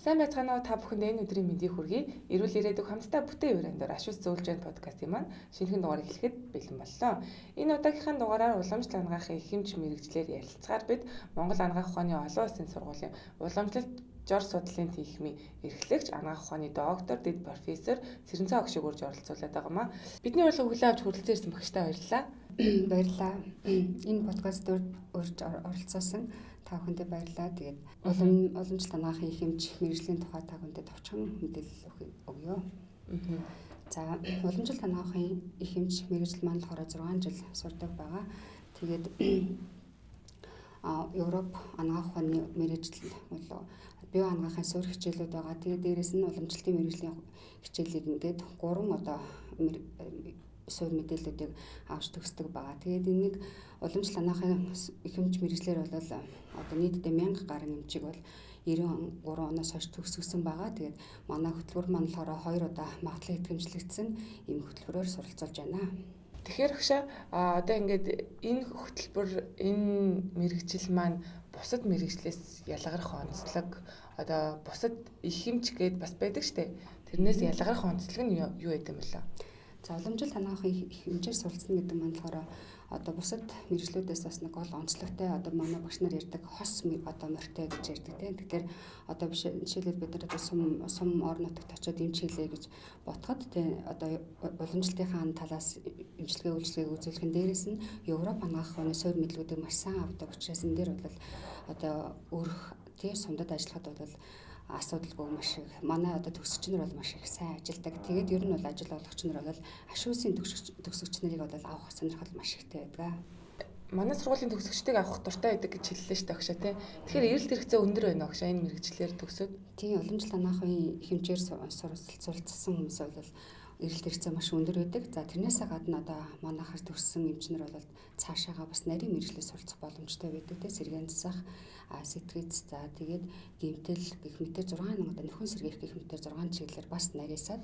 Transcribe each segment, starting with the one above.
Сайн байцгаана уу та бүхэнд энэ өдрийн мэндийг хүргэе. Эрүүл ирээдүг хамтдаа бүтээн өрөөндөө ашиг зөвлж байгаа подкастын маань шинэхэн дугаар эхлэхэд бэлэн боллоо. Энэ удаагийнхаа дугаараар уламжлалт ангаахын их хэмж мэрэгчлэр ярилцгаар бид Монгол анагаах ухааны олон улсын сургуулийн уламжлалт жор судлалын тэнхимийн эрхлэгч анагаах ухааны доктор дэд профессор Цэрэнцэн огшиг урьж оролцуулаад байгаамаа. Бидний урилга хүлээн авч хүрэлцэн ирсэн багштай баярлалаа. Баярлалаа. Энэ подкаст урьж оролцоосон та бүхэндээ баярлалаа. Тэгээд уламжлалт анагаахын их хэмж мэрэгжлийн тухай та бүхэндээ товчхон мэдээлэл өгье. За уламжлалт анагаахын их хэмж мэрэгжил маань болохоор 6 жил сурдаг байгаа. Тэгээд Европ анагаах ухааны мэрэгжил бол бие анагаахын суурь хичээлүүд байгаа. Тэгээд дээрэс нь уламжлалтын мэрэгжлийн хичээлийг ингээд 3 суурь мэдээллүүдийг авч төгсдөг байгаа. Тэгээд энийг уламжлалт анагаахын их хэмж мэрэгжлэр бол нийтдээ 1000 гаруй нэмчиг бол 93 оноос хойш төгсгсөн байгаа. Тэгээд манай хөтөлбөр маань болохоор 2 удаа магадлал идэвхжлэгдсэн ийм хөтөлбөрөөр суралцуулж байна. Тэгэхээр хөшөө одоо ингээд энэ хөтөлбөр энэ мэрэгжил маань бусад мэрэгжлээс ялгарх онцлог одоо бусад их хэмж гээд бас байдаг штэ. Тэрнээс ялгарх онцлог нь юу гэдэг юм бэ? За уламжлалт анагаахын их хэмжээр суралцсан гэдэг маань болохоор одоо бусад мэрэгжлүүдээс бас нэг гол онцлогтой одоо манай багш нар ярьдаг хос одоо морьтой гэж ярьдаг тийм. Тэгэхээр одоо жишээлбэл бид нар одоо сум орон нутагт очиод эмч хийлээ гэж ботход тийм одоо уламжлалтынхаа талаас эмчилгээ үзүүлэхэн дээрээс нь Европ анагаах ухааны суурь мэдлэгүүдийг маш сайн авдаг учраас энэ дээр бол одоо өөрөх тийм сумдад ажиллахад бол асуудалгүй маш их манай одоо төгсөгч нар бол маш их сайн ажилладаг. Тэгээд ер нь бол ажил олгогч нар бол ашуусын төгсөгч нарыг бол авах сонирхол маш ихтэй байдаг. Манай сургуулийн төгсөгчдийг авах дуртай байдаг гэж хэллээ шүү дээ агшаа тий. Тэгэхээр эрэлт хэрэгцээ өндөр байна агшаа энэ мэрэгчлэр төгсөөд. Тийм уламжлалт анагаахын хэмжээр суралцсан хүмүүс бол эрэлт хэрэгцээ маш өндөр байдаг. За тэрнээсээ гадна одоо манайхаар төгссөн эмчнэр бол цаашаага бас нарийн мэрэгчлээс суралцах боломжтой байдаг те сэргээн засах сэтгэц за тэгээд гэмтэл гэх мэтээр 6 одоо нөхөн сэргээх гэх мэтээр 6 чиглэлээр бас нарийсаад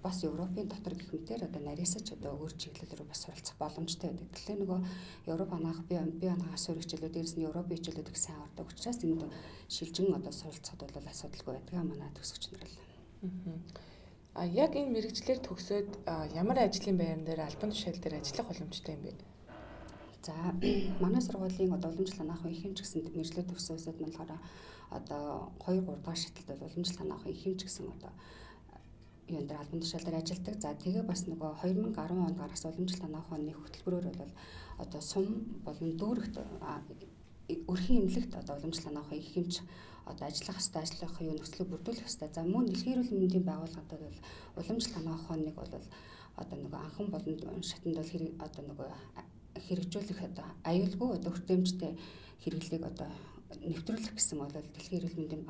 бас Европын дотор гэх мэтээр одоо нарийсаж одоо өөр чиглэлээр бас суралцах боломжтой байдаг. Тэгэхээр нөгөө Европ анагаах бие анагаах суурь хичээлүүд дээрс нь Европын хичээлүүд их сайн ордог учраас энд шилжин одоо суралцахад бол асуудалгүй байдаг манай төгсөгч нар л. Яг энэ мэрэгчлэр төгсөөд ямар ажлын байран дээр албан тушаал дээр ажиллах боломжтой юм бэ? За манай сургуулийн уламжлалт анагаахын их хэмж гэсэн мэрэгчлэр төгсөөсөд болохоор одоо 2 3 дахь шаталд бол уламжлалт анагаахын их хэмж гэсэн одоо юунд дээр албан тушаал дээр ажилладаг. За тэгээ бас нөгөө 2010 онд гаргасан уламжлалт анагаах ухааны хөтөлбөрөөр бол одоо сум болон дүүрэгт өрхийн эмнэлэгт одоо уламжлалт анагаахын их хэмж одоо ажиллах хэвээр ажиллах юу нөхцөлөд бүрдүүлэх хэвээр. За мөн дэлхийн эрүүл мэндийн байгууллагад бол уламжлалт анагаах ухааныг бол одоо нөгөө анхан болон шатанд бол одоо нөгөө хэрэгжүүлэх одоо аюулгүй одоо хүртээмжтэй хэрэглээг одоо нэвтрүүлэх гэсэн бол дэлхийн эрүүл мэндийн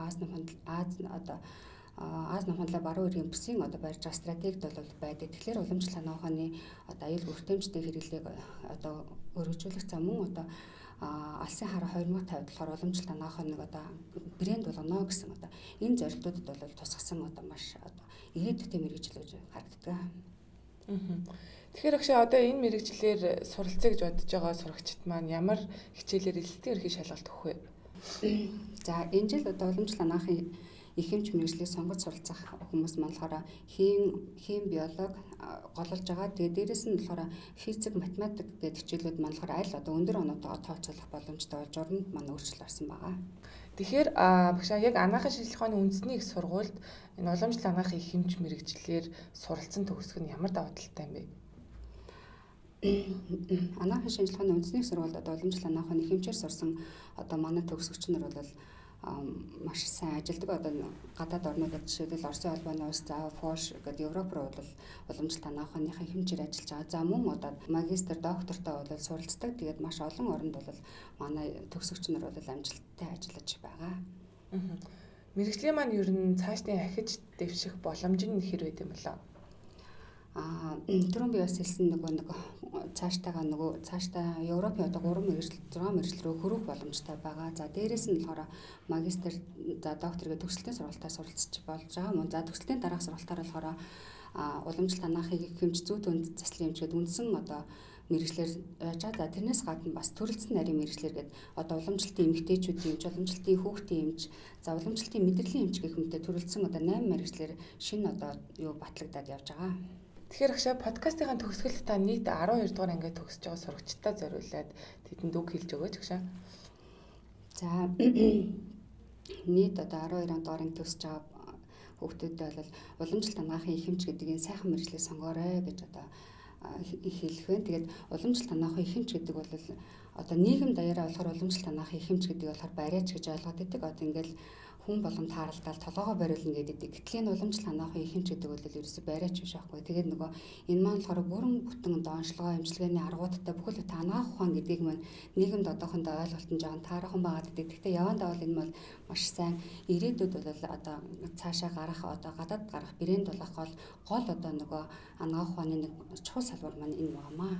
Аз намханлаа баруун эргийн бүсийн одоо барьж байгаа стратегид бол байдаг. Тэгэхээр уламжлалт анагаах ухааны одоо аюулгүй хүртээмжтэй хэрэглээг одоо өргөжүүлэх за мөн одоо алсын хараа 2050 болохоор уламжлалт анагаах ухааныг одоо брэнд болгоно гэсэн одоо энэ зорилтуудад бол тусгасан одоо маш одоо ирээдүйтэй мэрэгжил гэж харагддаг. Тэгэхээр агшаа одоо энэ мэрэгчлэр суралцъя гэж бодож байгаа сурагчид маань ямар хичээлээр элэлтийн ерхий шалгалт өгөх вэ? За энэ жил одоо уламжлалт анагаахын их хэмж мэрэгжлийг сонгож суралцах хүмүүс маань болохоор хим биолог гололж байгаа. Тэгээд дээрэс нь болохоор физик, математик гэдэг хичээлүүд маань болохоор аль одоо өндөр оноотойгоо тооцоолох боломжтой болж уранд маань өөрчлөлт орсон байгаа. Тэгэхээр багшаа яг анагаахын шинжилгээ ухааны үндэсний их сургуульд энэ уламжлалт анагаахын их хэмж мэрэгчлэр суралцсан төгсгөх нь ямар даваа талтай юм бэ? Анагаахын шинжилгээ ухааны үндэсний сургуульд одоо уламжлалт анагаах ухааны хэмжээр сурсан одоо манай төгсөгч нар бол маш сайн ажилдаг. Одоо гадаад орнуудад жишээлбэл Оросын албаны улс за Фош гэдэг Европ руу бол уламжлалт анагаах ухааныхаа хэмжээр ажиллаж байгаа. За мөн одоо магистр доктортой бол суралцдаг. Тэгээд маш олон оронд бол манай төгсөгч нар бол амжилттай ажиллаж байгаа. Мэргэжлийн маань ер нь цаашдын ахиж дэвших боломж нь хэр байд юм болоо? Түрүүн би бас хэлсэн нөгөө цаашдаа Европын одоо 6 мэргэжил рүү хөрөх боломжтой байгаа. За дээрэс нь болохоор магистр за доктор гэдэг төгсөлтийн сургалтаа суралцж болж байгаа мөн. За төгсөлтийн дараах сургалтаар болохоор уламжлалт анагаахыг их хэмж зүйт үнд заслын эмчгээд үндсэн одоо мэрэгчлэр яаж за тэрнээс гадна бас төрөлцсөн нарийн мэрэгчлэр гээд одоо уламжлалтын эмэгтэйчүүдийн эмч, уламжлалтын хүүхдийн эмч, за уламжлалтын мэдрэлийн эмч гэх мэтээр төрөлцсөн одоо 8 мэрэгчлэр шинэ одоо юу батлагдаад явж байгаа. Тэгэхээр агшаа подкастын төгсгөлд та нийт 12 дугаар ангид төгсөж байгаа сурагчдаа зориулаад тэдэнд үг хэлж өгөөч агшаа. За нийт одоо 12 дугаар анги төгсөж байгаа хүүхдүүдэд бол уламжлалт хамгаахын их эмч гэдэг энэ сайхан мэргэжлийг сонгоорой гэж одоо хэлэх вэ. Тэгээд уламжлалт хамгаахын их эмч гэдэг бол одоо нийгэм даяараа болохоор уламжлалт хамгаахын их эмч гэдэг болохоор бариач гэж ойлгоод байдаг. Одоо ингээл хүн болгон тааралдаал толгоогоо бариулна гэдэг. Гэтэл энэ уламжлалт хамгаахын их эмч гэдэг бол ерөөсөй бариач биш байхгүй. Тэгээд нөгөө энэ маань болохоор бүрэн бүтэн доончлогоо эмчилгээний аргуудтай бүхэл бүтэн анагаах ухаан гэдгийг маань нийгэмд одоохондоо ойлголт нь жоохон таарахын байгаад байдаг. Гэхдээ явандаа бол энэ бол маш сайн ирээдүйд бол одоо цаашаа гарах одоо гадаад гарах брэнд болох гол одоо нөгөө анагаах ухааны нэг чухал салбар маань энэ байгаамаа.